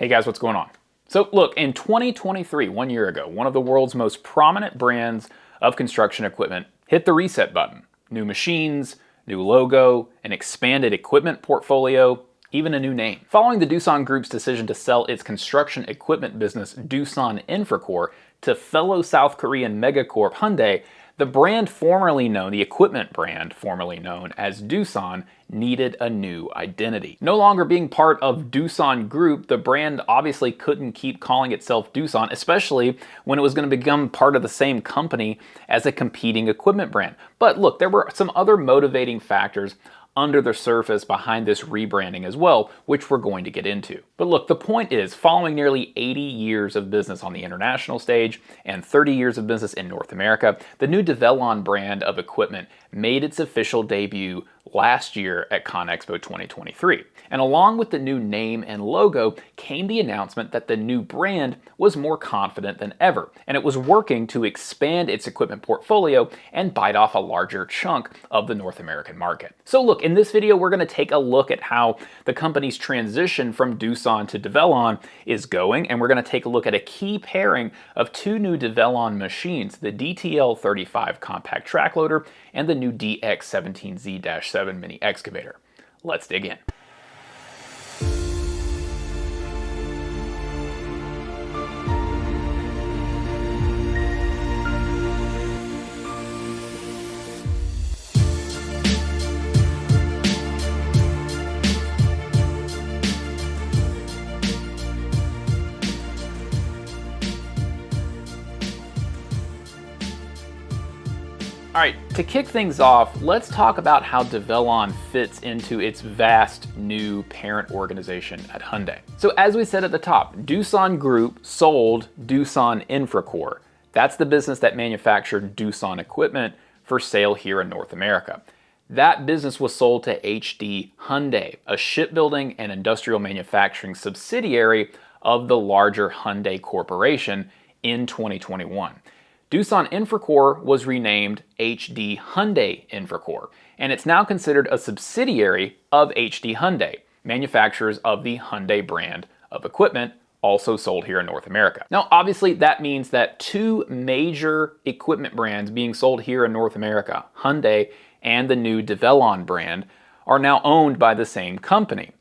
Hey guys, what's going on? So look, in 2023, 1 year ago, one of the world's most prominent brands of construction equipment hit the reset button. New machines, new logo, an expanded equipment portfolio, even a new name. Following the Doosan Group's decision to sell its construction equipment business Doosan Infracore to fellow South Korean megacorp Hyundai, the brand formerly known, the equipment brand formerly known as Doosan, needed a new identity. No longer being part of Doosan Group, the brand obviously couldn't keep calling itself Doosan, especially when it was going to become part of the same company as a competing equipment brand. But look, there were some other motivating factors under the surface behind this rebranding as well, which we're going to get into. But look, the point is, following nearly 80 years of business on the international stage and 30 years of business in North America, the new Develon brand of equipment made its official debut last year at ConExpo 2023. And along with the new name and logo came the announcement that the new brand was more confident than ever, and it was working to expand its equipment portfolio and bite off a larger chunk of the North American market. So look, in this video we're going to take a look at how the company's transition from Doosan to Develon is going, and we're going to take a look at a key pairing of two new Develon machines, the DTL35 compact track loader and the new DX17Z-7 mini excavator. Let's dig in. All right, to kick things off, let's talk about how Develon fits into its vast new parent organization at Hyundai. So as we said at the top, Doosan Group sold Doosan Infracore. That's the business that manufactured Doosan equipment for sale here in North America. That business was sold to HD Hyundai, a shipbuilding and industrial manufacturing subsidiary of the larger Hyundai Corporation, in 2021. Doosan Infracore was renamed HD Hyundai Infracore, and it's now considered a subsidiary of HD Hyundai, manufacturers of the Hyundai brand of equipment, also sold here in North America. Now, obviously, that means that two major equipment brands being sold here in North America, Hyundai and the new Develon brand, are now owned by the same company.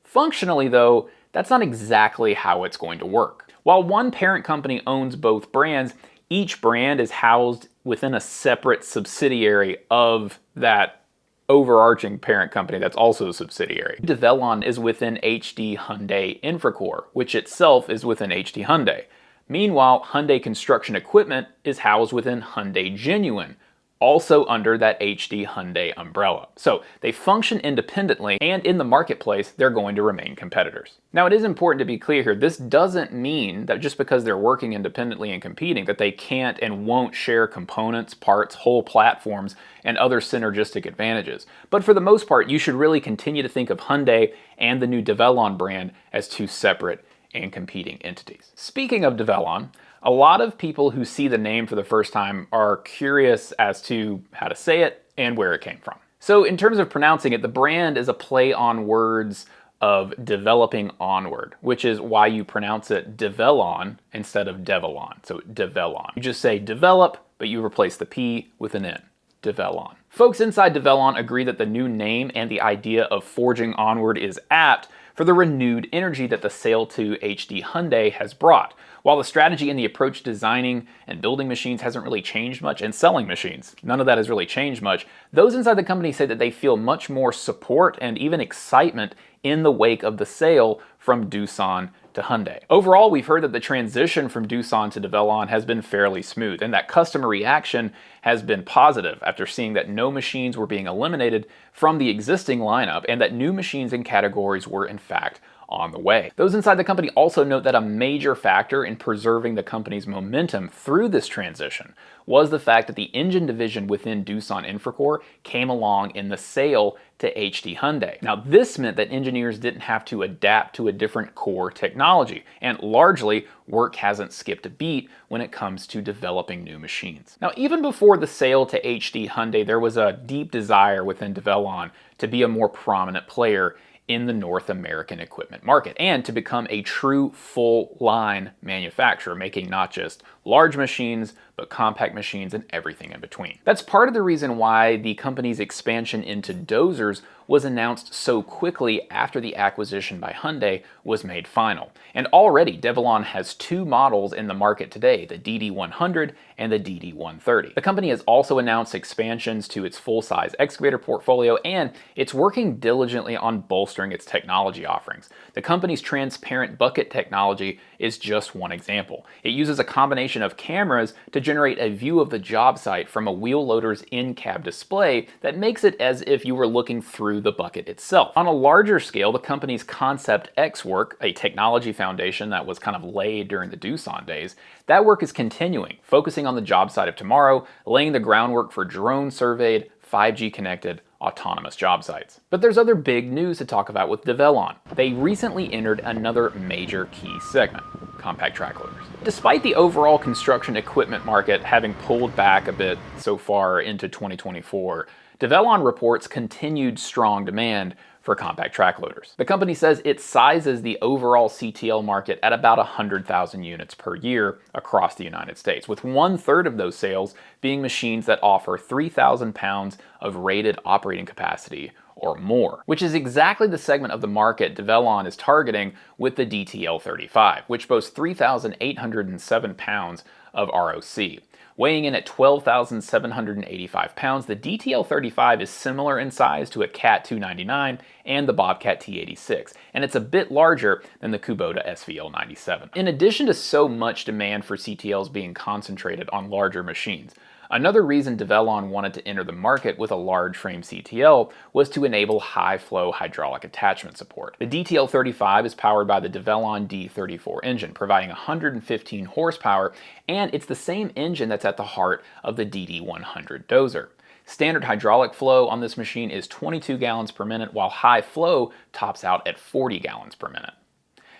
Functionally, though, that's not exactly how it's going to work. While one parent company owns both brands, each brand is housed within a separate subsidiary of that overarching parent company that's also a subsidiary. Develon is within HD Hyundai Infracore, which itself is within HD Hyundai. Meanwhile, Hyundai Construction Equipment is housed within Hyundai Genuine, also under that HD Hyundai umbrella. So they function independently, and in the marketplace, they're going to remain competitors. Now, it is important to be clear here, this doesn't mean that just because they're working independently and competing that they can't and won't share components, parts, whole platforms, and other synergistic advantages. But for the most part, you should really continue to think of Hyundai and the new Develon brand as two separate and competing entities. Speaking of Develon, a lot of people who see the name for the first time are curious as to how to say it and where it came from. So in terms of pronouncing it, the brand is a play on words of developing onward, which is why you pronounce it Develon instead of Develon. So Develon. You just say develop, but you replace the P with an N. Develon. Folks inside Develon agree that the new name and the idea of forging onward is apt for the renewed energy that the sale to HD Hyundai has brought. While the strategy and the approach designing and building machines hasn't really changed much, and selling machines, none of that has really changed much, those inside the company say that they feel much more support and even excitement in the wake of the sale from Doosan to Hyundai. Overall, we've heard that the transition from Doosan to Develon has been fairly smooth, and that customer reaction has been positive after seeing that no machines were being eliminated from the existing lineup and that new machines and categories were in fact on the way. Those inside the company also note that a major factor in preserving the company's momentum through this transition was the fact that the engine division within Doosan Infracore came along in the sale to HD Hyundai. Now, this meant that engineers didn't have to adapt to a different core technology, and largely, work hasn't skipped a beat when it comes to developing new machines. Now, even before the sale to HD Hyundai, there was a deep desire within Develon to be a more prominent player in the North American equipment market and to become a true full-line manufacturer, making not just large machines, but compact machines and everything in between. That's part of the reason why the company's expansion into dozers was announced so quickly after the acquisition by Hyundai was made final. And already Develon has two models in the market today, the DD100 and the DD130. The company has also announced expansions to its full-size excavator portfolio, and it's working diligently on bolstering its technology offerings. The company's transparent bucket technology is just one example. It uses a combination of cameras to generate a view of the job site from a wheel loader's in-cab display that makes it as if you were looking through the bucket itself. On a larger scale, the company's Concept X work, a technology foundation that was kind of laid during the Doosan days, that work is continuing, focusing on the job site of tomorrow, laying the groundwork for drone surveyed, 5G connected, autonomous job sites. But there's other big news to talk about with Develon. They recently entered another major key segment, compact track loaders. Despite the overall construction equipment market having pulled back a bit so far into 2024, Develon reports continued strong demand for compact track loaders. The company says it sizes the overall CTL market at about 100,000 units per year across the United States, with 1/3 of those sales being machines that offer 3,000 pounds of rated operating capacity or more, which is exactly the segment of the market Develon is targeting with the DTL35, which boasts 3,807 pounds of ROC. Weighing in at 12,785 pounds, the DTL35 is similar in size to a Cat 299 and the Bobcat T86, and it's a bit larger than the Kubota SVL97. In addition to so much demand for CTLs being concentrated on larger machines, another reason Develon wanted to enter the market with a large frame CTL was to enable high-flow hydraulic attachment support. The DTL35 is powered by the Develon D34 engine, providing 115 horsepower, and it's the same engine that's at the heart of the DD100 dozer. Standard hydraulic flow on this machine is 22 gallons per minute, while high flow tops out at 40 gallons per minute.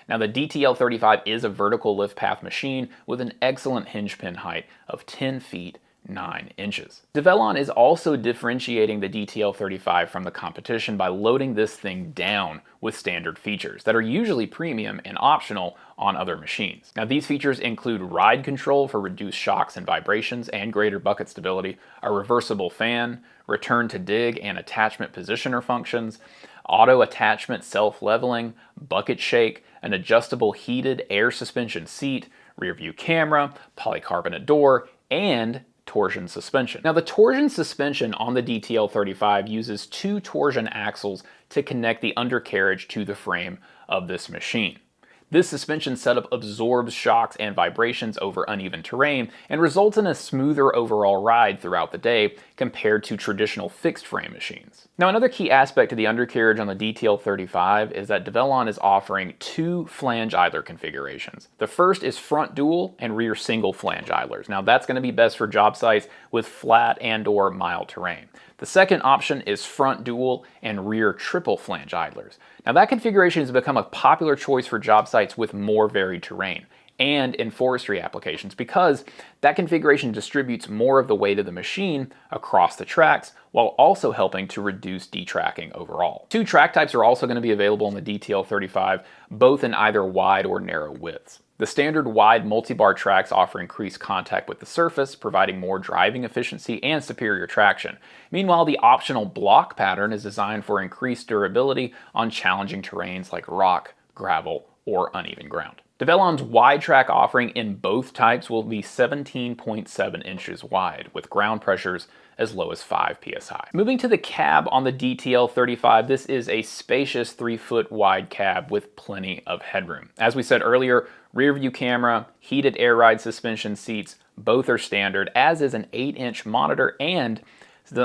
Now, the DTL35 is a vertical lift path machine with an excellent hinge pin height of 10 feet 9 inches. Develon is also differentiating the DTL35 from the competition by loading this thing down with standard features that are usually premium and optional on other machines. Now, these features include ride control for reduced shocks and vibrations and greater bucket stability, a reversible fan, return to dig and attachment positioner functions, auto attachment self-leveling, bucket shake, an adjustable heated air suspension seat, rear view camera, polycarbonate door, and torsion suspension. Now, the torsion suspension on the DTL35 uses two torsion axles to connect the undercarriage to the frame of this machine. This suspension setup absorbs shocks and vibrations over uneven terrain and results in a smoother overall ride throughout the day compared to traditional fixed frame machines. Now, another key aspect of the undercarriage on the DTL35 is that Develon is offering two flange idler configurations. The first is front dual and rear single flange idlers. Now, that's going to be best for job sites with flat and/or mild terrain. The second option is front dual and rear triple flange idlers. Now, that configuration has become a popular choice for job sites with more varied terrain and in forestry applications because that configuration distributes more of the weight of the machine across the tracks while also helping to reduce detracking overall. Two track types are also going to be available in the DTL35, both in either wide or narrow widths. The standard wide multi-bar tracks offer increased contact with the surface, providing more driving efficiency and superior traction. Meanwhile, the optional block pattern is designed for increased durability on challenging terrains like rock, gravel, or uneven ground. Develon's wide track offering in both types will be 17.7 inches wide, with ground pressures as low as 5 psi. Moving to the cab on the DTL35, this is a spacious 3-foot wide cab with plenty of headroom. As we said earlier, rear view camera, heated air ride suspension seats, both are standard, as is an 8-inch monitor and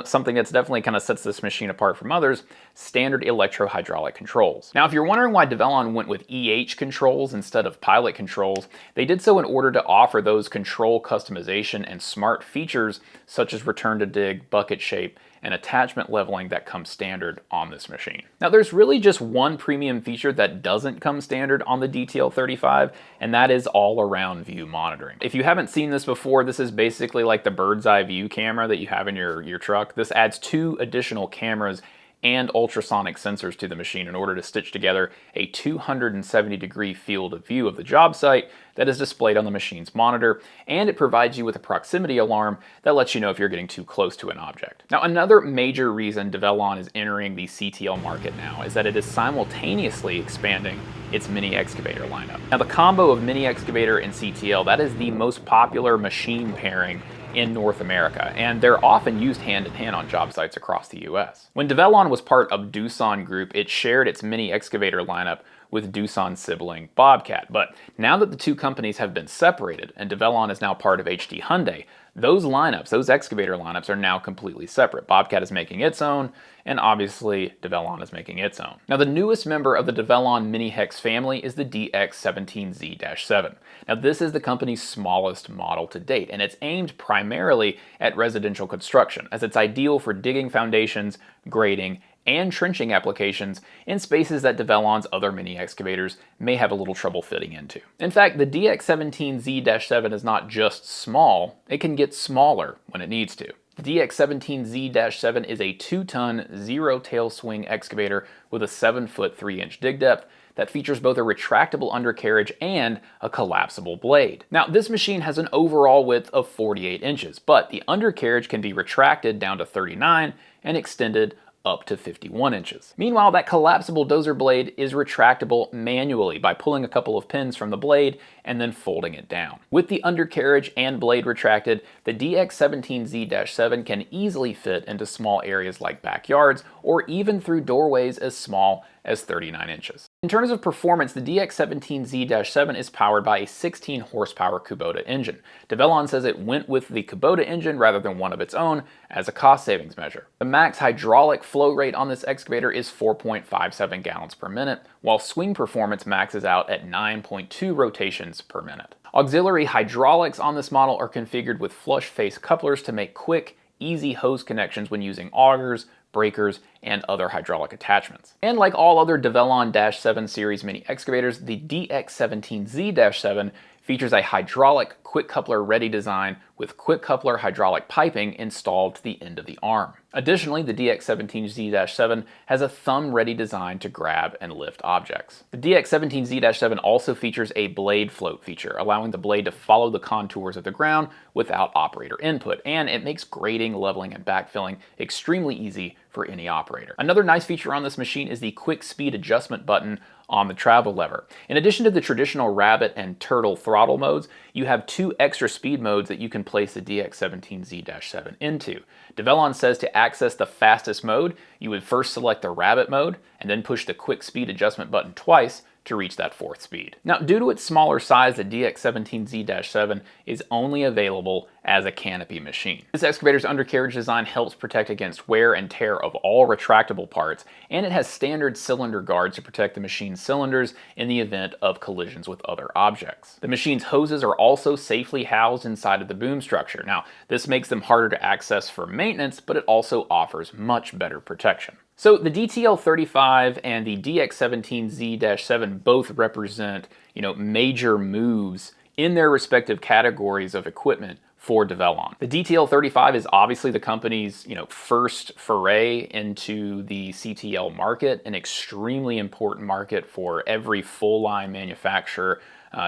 something that's definitely kind of sets this machine apart from others, standard electro-hydraulic controls. Now, if you're wondering why Develon went with EH controls instead of pilot controls, they did so in order to offer those control customization and smart features such as return to dig, bucket shape, and attachment leveling that come standard on this machine. Now, there's really just one premium feature that doesn't come standard on the DTL35, and that is all-around view monitoring. If you haven't seen this before, this is basically like the bird's eye view camera that you have in your truck. This adds 2 additional cameras and ultrasonic sensors to the machine in order to stitch together a 270-degree field of view of the job site that is displayed on the machine's monitor, and it provides you with a proximity alarm that lets you know if you're getting too close to an object. Now, another major reason Develon is entering the CTL market now is that it is simultaneously expanding its mini excavator lineup. Now, the combo of mini excavator and CTL, that is the most popular machine pairing in North America, and they're often used hand in hand on job sites across the US. When Develon was part of Doosan Group, it shared its mini excavator lineup with Doosan's sibling Bobcat. But now that the two companies have been separated and Develon is now part of HD Hyundai, those lineups, those excavator lineups, are now completely separate. Bobcat is making its own, and obviously Develon is making its own. Now, the newest member of the Develon Mini Hex family is the DX17Z-7. Now, this is the company's smallest model to date, and it's aimed primarily at residential construction, as it's ideal for digging foundations, grading, and trenching applications in spaces that Develon's other mini excavators may have a little trouble fitting into. In fact, the DX17Z-7 is not just small, it can get smaller when it needs to. The DX17Z-7 is a 2-ton, zero-tail swing excavator with a 7-foot 3-inch dig depth that features both a retractable undercarriage and a collapsible blade. Now, this machine has an overall width of 48 inches, but the undercarriage can be retracted down to 39 and extended up to 51 inches. Meanwhile, that collapsible dozer blade is retractable manually by pulling a couple of pins from the blade and then folding it down. With the undercarriage and blade retracted, the DX17Z-7 can easily fit into small areas like backyards or even through doorways as small as 39 inches. In terms of performance, the DX17Z-7 is powered by a 16 horsepower Kubota engine. Develon says it went with the Kubota engine rather than one of its own as a cost savings measure. The max hydraulic flow rate on this excavator is 4.57 gallons per minute, while swing performance maxes out at 9.2 rotations per minute. Auxiliary hydraulics on this model are configured with flush face couplers to make quick, easy hose connections when using augers, breakers, and other hydraulic attachments. And like all other Develon-7 series mini excavators, the DX17Z-7 features a hydraulic quick coupler ready design with quick coupler hydraulic piping installed to the end of the arm. Additionally, the DX17Z-7 has a thumb ready design to grab and lift objects. The DX17Z-7 also features a blade float feature, allowing the blade to follow the contours of the ground without operator input, and it makes grading, leveling, and backfilling extremely easy for any operator. Another nice feature on this machine is the quick speed adjustment button on the travel lever. In addition to the traditional rabbit and turtle throttle modes, you have 2 extra speed modes that you can place the DX17Z-7 into. Develon says to access the fastest mode, you would first select the rabbit mode and then push the quick speed adjustment button twice to reach that 4th speed. Now, due to its smaller size, the DX17Z-7 is only available as a canopy machine. This excavator's undercarriage design helps protect against wear and tear of all retractable parts, and it has standard cylinder guards to protect the machine's cylinders in the event of collisions with other objects. The machine's hoses are also safely housed inside of the boom structure. Now, this makes them harder to access for maintenance, but it also offers much better protection. So the DTL35 and the DX17Z-7 both represent, major moves in their respective categories of equipment for Develon. The DTL35 is obviously the company's, first foray into the CTL market, an extremely important market for every full-line manufacturer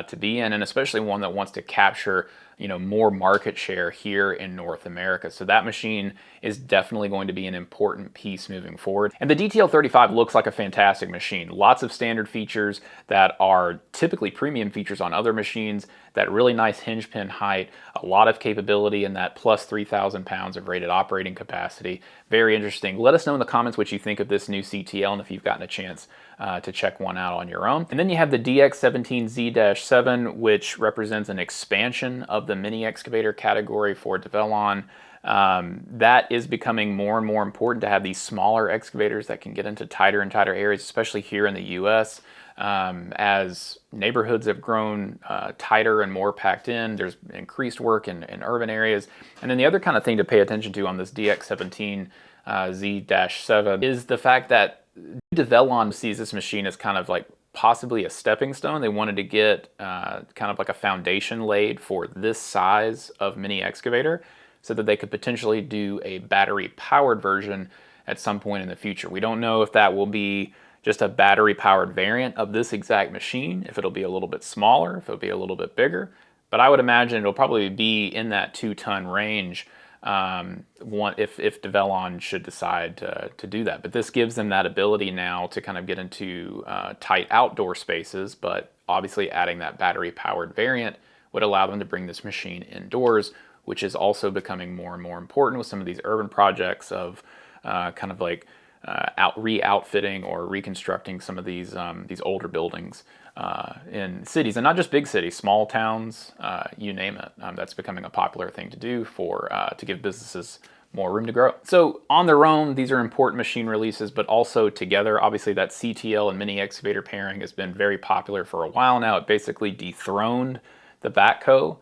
to be in, and especially one that wants to capture more market share here in North America. So that machine is definitely going to be an important piece moving forward. And the DTL35 looks like a fantastic machine. Lots of standard features that are typically premium features on other machines, that really nice hinge pin height, a lot of capability, and that plus 3,000 pounds of rated operating capacity. Very interesting. Let us know in the comments what you think of this new CTL and if you've gotten a chance to check one out on your own. And then you have the DX17Z-7, which represents an expansion of the mini excavator category for Develon. That is becoming more and more important to have these smaller excavators that can get into tighter and tighter areas, especially here in the US. As neighborhoods have grown tighter and more packed in, there's increased work in urban areas. And then the other kind of thing to pay attention to on this DX17Z-7 is the fact that Develon sees this machine as kind of like possibly a stepping stone. They wanted to get kind of like a foundation laid for this size of mini excavator so that they could potentially do a battery powered version at some point in the future. We don't know if that will be just a battery-powered variant of this exact machine, if it'll be a little bit smaller, if it'll be a little bit bigger, but I would imagine it'll probably be in that 2-ton range if Develon should decide to do that. But this gives them that ability now to kind of get into tight outdoor spaces, but obviously adding that battery-powered variant would allow them to bring this machine indoors, which is also becoming more and more important with some of these urban projects of kind of like re-outfitting or reconstructing some of these older buildings in cities, and not just big cities, small towns, you name it. That's becoming a popular thing to do to give businesses more room to grow. So on their own, these are important machine releases, but also together, obviously that CTL and mini excavator pairing has been very popular for a while now. It basically dethroned the backhoe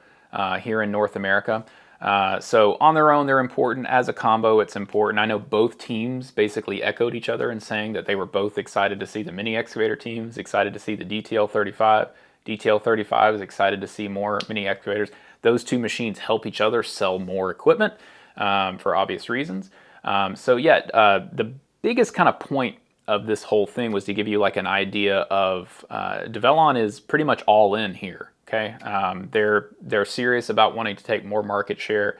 here in North America. So on their own, they're important. As a combo, it's important. I know both teams basically echoed each other in saying that they were both excited to see the mini excavator teams, excited to see the DTL35. DTL35 is excited to see more mini excavators. Those two machines help each other sell more equipment for obvious reasons. So yeah, the biggest kind of point of this whole thing was to give you like an idea of Develon is pretty much all in here. Okay, they're serious about wanting to take more market share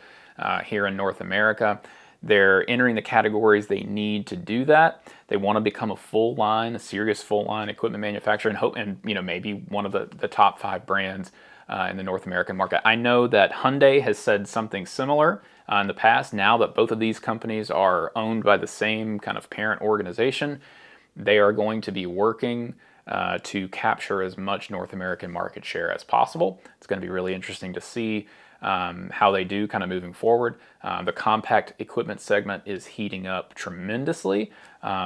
here in North America. They're entering the categories they need to do that. They want to become a serious full line equipment manufacturer, and maybe one of the top 5 brands in the North American market. I know that Hyundai has said something similar in the past. Now that both of these companies are owned by the same kind of parent organization, they are going to be working to capture as much North American market share as possible. It's going to be really interesting to see how they do kind of moving forward. The compact equipment segment is heating up tremendously,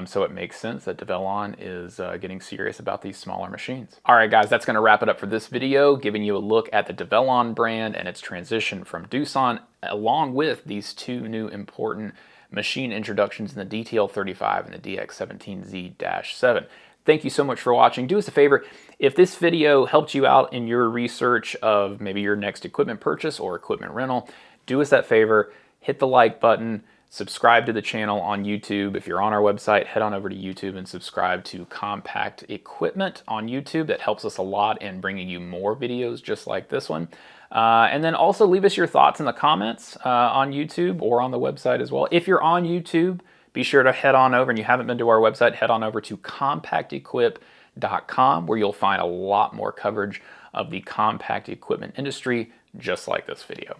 so it makes sense that Develon is getting serious about these smaller machines. All right, guys, that's going to wrap it up for this video, giving you a look at the Develon brand and its transition from Doosan, along with these 2 new important machine introductions in the DTL35 and the DX17Z-7. Thank you so much for watching. Do us a favor, if this video helped you out in your research of maybe your next equipment purchase or equipment rental, do us that favor, hit the like button, subscribe to the channel on YouTube. If you're on our website, head on over to YouTube and subscribe to Compact Equipment on YouTube. That helps us a lot in bringing you more videos just like this one. And then also leave us your thoughts in the comments on YouTube or on the website as well. If you're on YouTube, be sure to head on over, and you haven't been to our website, head on over to compactequip.com, where you'll find a lot more coverage of the compact equipment industry, just like this video.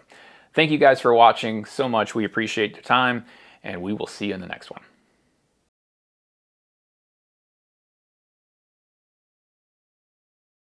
Thank you guys for watching so much. We appreciate your time, and we will see you in the next one.